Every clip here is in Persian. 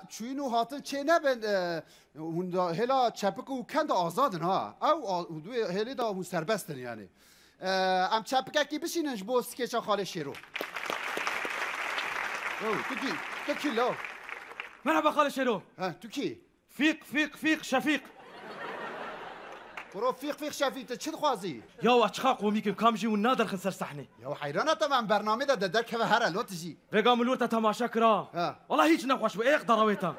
چوینو هاتن چه نبن هلا چپک و کند آزادن ها او دو هلی دا و سربستن یعنی ام چپک کی بشیننش با سکیچا خاله شیرو تو کی لو مرحبا خاله شیرو تو کی فیق شفیق برو فیق شفیق چه خوازی یا اچخا قومی که کام جی و نادر خسر صحنه یا حیرانه تمام برنامه ده در که هر لوتجی بگم لورتا تماشا کرا والله هیچ نخوش به ایق دراویتا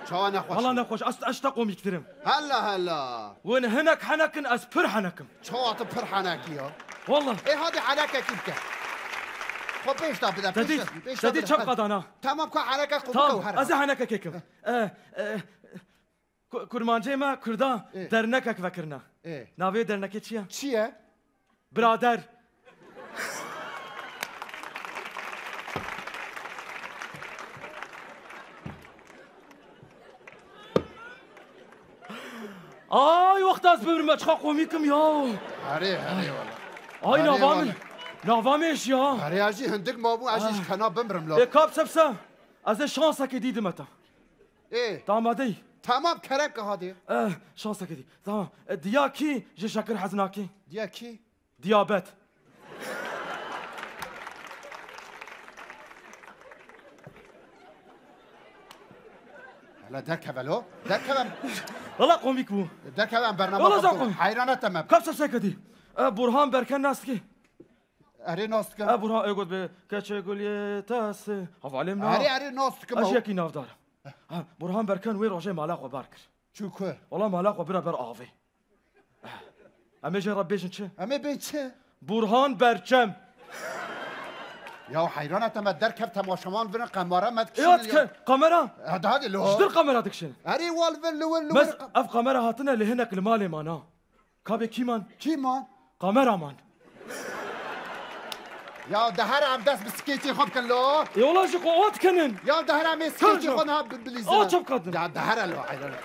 شو نخوش والله نخوش اشتا قومی كثيرم هلا وين هناك حنكن از پر حنكم شو پر حنكي يا والله ايه هذه حنكه كيف خب بيش دا بدا تدي كم قدانا تمام كو حنكه قوم از حنكه كيكم كرمانجي ما كردا درنكك فكرنا ناوي درنكي چيه برادر آی وقت از ببرم چخا قومیکم یا هره والله آی نوامش یا هره اجی هندک مابو اجیش کنا بمرم لا کاب سبسا از شانسه که دیدم اتا دامادی تمام کرم که هادی شانسه که دی تمام دیا کی جه شکر حزناکی دیا کی دیابت لا دركبلو دركبم والله قوميك بو دركبم برنامج حيرانه تمام كيف سكدي برهان بركن ناسكي اري ناسكم برهان يقول بكاتش يقول تاس هف علمنا اري ناسكم اشياكي نافدار برهان بركن وين روجي مالاق وباركر شو كو والله مالاق وبرا بر آفي امي جرب بيجن چه امي بيجن برهان برچم يا حيرانه تم دركب تماشامان بين قمره ما تكشن قمره هذا اللي هو شدر قمره تكشن اري والفل بس اف قمره هاتنا لهنك المال مانا كابي كيمان قمره مان يا دهر عم دست بسكيتي خب كلو يا والله شو قوات كنن يا دهر عم سكيتي خنها بالليزه اه شو قدم يا دهر لو حيرانه